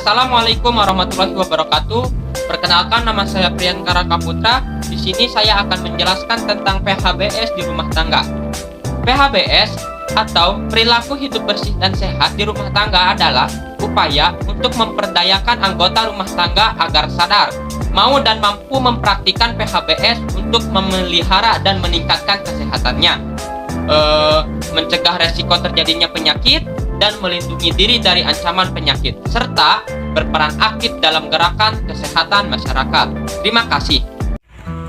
Assalamualaikum warahmatullahi wabarakatuh. Perkenalkan, nama saya Priyan Karaka Putra. Di sini saya akan menjelaskan tentang PHBS di rumah tangga. PHBS atau perilaku hidup bersih dan sehat di rumah tangga adalah upaya untuk memperdayakan anggota rumah tangga agar sadar, mau dan mampu mempraktikkan PHBS untuk memelihara dan meningkatkan kesehatannya, mencegah resiko terjadinya penyakit, dan melindungi diri dari ancaman penyakit, serta berperan aktif dalam gerakan kesehatan masyarakat. Terima kasih.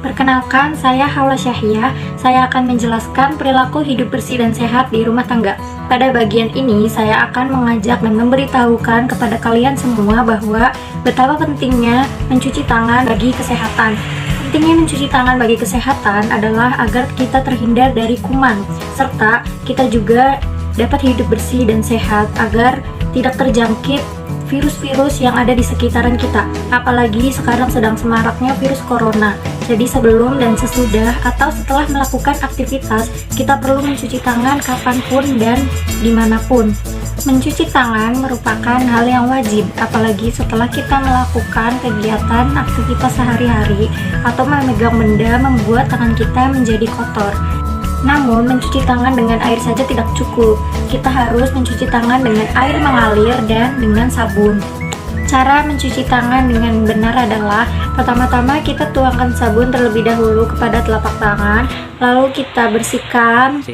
Perkenalkan, saya Haula Syahia. Saya akan menjelaskan perilaku hidup bersih dan sehat di rumah tangga. Pada bagian ini, saya akan mengajak dan memberitahukan kepada kalian semua bahwa betapa pentingnya mencuci tangan bagi kesehatan. Pentingnya mencuci tangan bagi kesehatan adalah agar kita terhindar dari kuman, serta kita juga dapat hidup bersih dan sehat agar tidak terjangkit virus-virus yang ada di sekitaran kita. Apalagi sekarang sedang semaraknya virus corona. Jadi sebelum dan sesudah atau setelah melakukan aktivitas, kita perlu mencuci tangan kapanpun dan dimanapun. Mencuci tangan merupakan hal yang wajib, apalagi setelah kita melakukan kegiatan aktivitas sehari-hari atau memegang benda membuat tangan kita menjadi kotor. Namun, mencuci tangan dengan air saja tidak cukup. Kita harus mencuci tangan dengan air mengalir dan dengan sabun. Cara mencuci tangan dengan benar adalah pertama-tama kita tuangkan sabun terlebih dahulu kepada telapak tangan, lalu kita bersihkan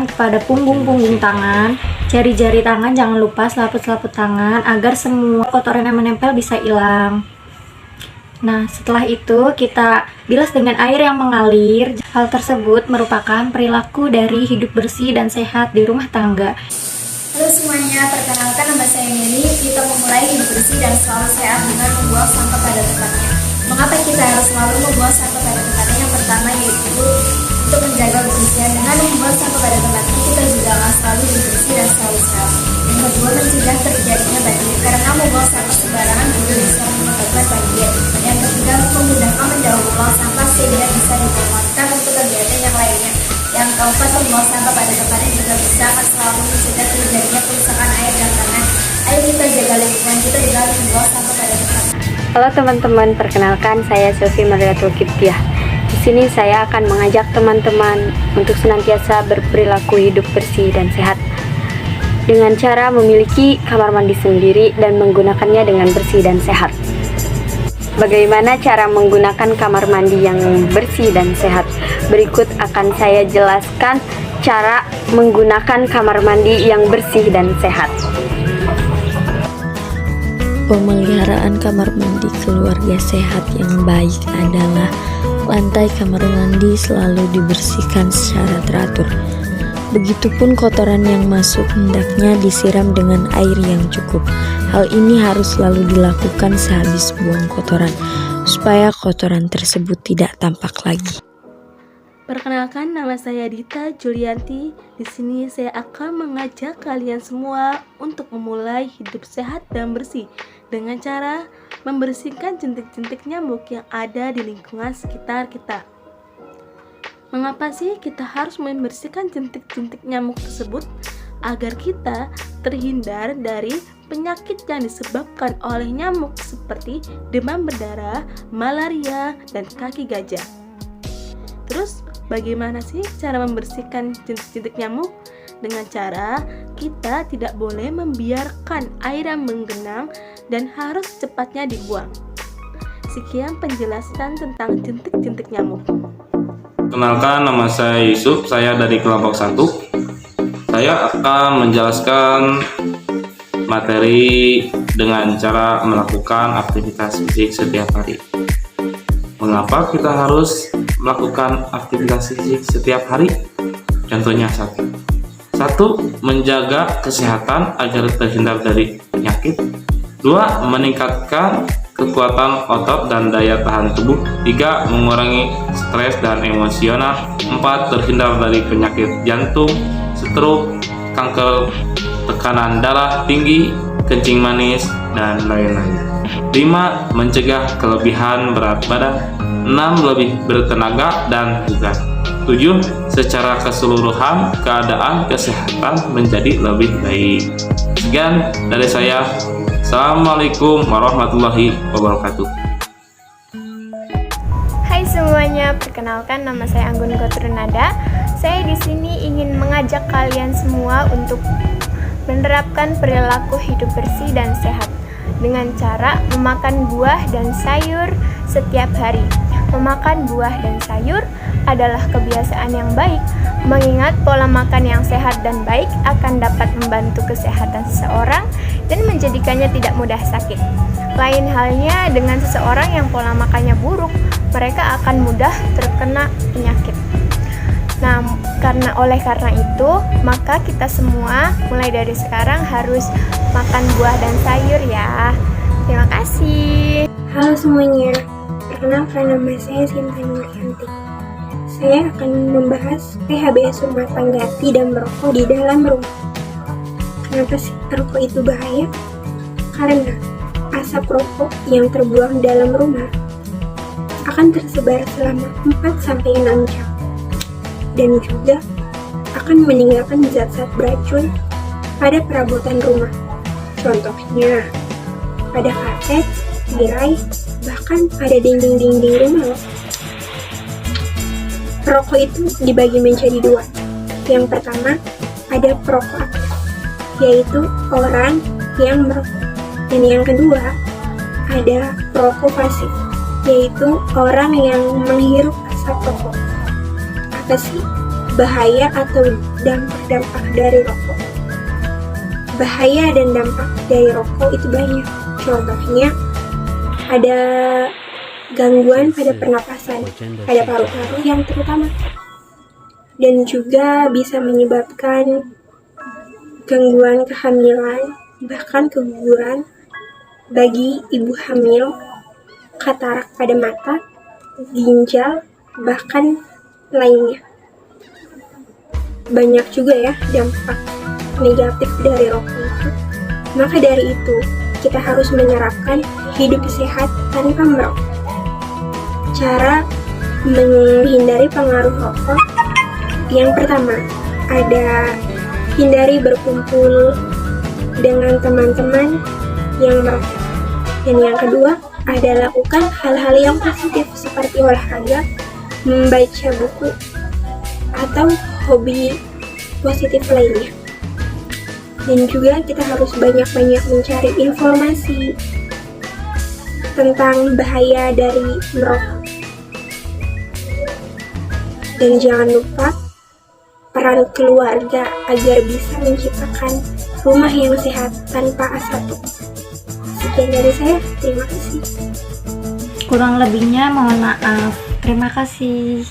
kepada punggung-punggung tangan, jari-jari tangan, jangan lupa selaput-selaput tangan agar semua kotoran yang menempel bisa hilang. Nah, setelah itu kita bilas dengan air yang mengalir. Hal tersebut merupakan perilaku dari hidup bersih dan sehat di rumah tangga. Halo semuanya, perkenalkan nama saya Meli. Kita memulai hidup bersih dan selalu sehat dengan membuang sampah pada tempatnya. Mengapa kita harus selalu membuang sampah pada tempatnya? Yang pertama yaitu untuk menjaga kebersihan. Dengan membuang sampah pada tempatnya, kita juga akan selalu hidup bersih dan selalu sehat. Yang kedua, mencegah terjadinya banjir. Karena membuang sampah sembarangan juga bisa menyebabkan banjir. Yang ketiga, memudahkan mendaur ulang sampah sehingga bisa dimanfaatkan untuk kegiatan yang lainnya. Yang keempat, membuang sampah pada tempatnya juga bisa akan selalu mencegah terjadinya kerusakan air dan tanah. Ayo kita jaga lingkungan kita dengan membuang sampah pada tempatnya. Halo teman-teman, perkenalkan saya Sofi Mariatul Kiptiah. Di sini saya akan mengajak teman-teman untuk senantiasa berperilaku hidup bersih dan sehat dengan cara memiliki kamar mandi sendiri dan menggunakannya dengan bersih dan sehat. Bagaimana cara menggunakan kamar mandi yang bersih dan sehat? Berikut akan saya jelaskan cara menggunakan kamar mandi yang bersih dan sehat. Pemeliharaan kamar mandi keluarga sehat yang baik adalah lantai kamar mandi selalu dibersihkan secara teratur. Begitupun kotoran yang masuk hendaknya disiram dengan air yang cukup. Hal ini harus selalu dilakukan sehabis buang kotoran, supaya kotoran tersebut tidak tampak lagi. Perkenalkan, nama saya Dita Julianti. Di sini saya akan mengajak kalian semua untuk memulai hidup sehat dan bersih dengan cara membersihkan jentik-jentik nyamuk yang ada di lingkungan sekitar kita. Mengapa sih kita harus membersihkan jentik-jentik nyamuk tersebut? Agar kita terhindar dari penyakit yang disebabkan oleh nyamuk seperti demam berdarah, malaria, dan kaki gajah. Terus, bagaimana sih cara membersihkan jentik-jentik nyamuk? Dengan cara kita tidak boleh membiarkan air yang menggenang dan harus cepatnya dibuang. Sekian penjelasan tentang jentik-jentik nyamuk. Kenalkan, nama saya Yusuf, saya dari kelompok 1. Saya akan menjelaskan materi dengan cara melakukan aktivitas fisik setiap hari. Mengapa kita harus melakukan aktivitas fisik setiap hari? Contohnya satu, menjaga kesehatan agar terhindar dari penyakit. 2, meningkatkan kekuatan otot dan daya tahan tubuh. 3, mengurangi stres dan emosional. 4, terhindar dari penyakit jantung, stroke, kanker, tekanan darah tinggi, kencing manis, dan lain-lain. 5, mencegah kelebihan berat badan. 6, lebih bertenaga dan bugar. 7, secara keseluruhan keadaan kesehatan menjadi lebih baik. Sekian dari saya. Wassalamualaikum warahmatullahi wabarakatuh. Hai semuanya, perkenalkan nama saya Anggun Gotrunada. Saya di sini ingin mengajak kalian semua untuk menerapkan perilaku hidup bersih dan sehat dengan cara memakan buah dan sayur setiap hari. Memakan buah dan sayur adalah kebiasaan yang baik. Mengingat pola makan yang sehat dan baik akan dapat membantu kesehatan seseorang dan menjadikannya tidak mudah sakit. Lain halnya dengan seseorang yang pola makannya buruk, mereka akan mudah terkena penyakit. Nah, oleh karena itu, maka kita semua mulai dari sekarang harus makan buah dan sayur ya. Terima kasih. Halo semuanya, perkenalkan nama saya Sinta Nuryanti. Saya akan membahas PHBS rumah tangga tidak merokok di dalam rumah. Kenapa sih rokok itu bahaya? Karena asap rokok yang terbuang dalam rumah akan tersebar selama 4-6 jam dan juga akan meninggalkan zat-zat beracun pada perabotan rumah. Contohnya pada kaset, tirai, bahkan pada dinding-dinding rumah. Rokok itu dibagi menjadi 2. Yang pertama, ada perokok aktif, yaitu orang yang merokok. Dan yang kedua, ada perokok pasif, yaitu orang yang menghirup asap rokok. Apa sih bahaya atau dampak-dampak dari rokok? Bahaya dan dampak dari rokok itu banyak. Contohnya, ada gangguan pada pernapasan, pada paru-paru yang terutama, dan juga bisa menyebabkan gangguan kehamilan, bahkan keguguran bagi ibu hamil, katarak pada mata, ginjal, bahkan lainnya. Banyak juga ya dampak negatif dari rokok itu. Maka dari itu, kita harus menerapkan hidup sehat tanpa merokok. Cara menghindari pengaruh rokok, yang pertama, ada hindari berkumpul dengan teman-teman yang merokok. Dan yang kedua, ada lakukan hal-hal yang positif seperti olahraga, membaca buku, atau hobi positif lainnya. Dan juga kita harus banyak-banyak mencari informasi tentang bahaya dari merokok. Dan jangan lupa peran keluarga agar bisa menciptakan rumah yang sehat tanpa asap rokok. Sekian dari saya, terima kasih. Kurang lebihnya mohon maaf. Terima kasih.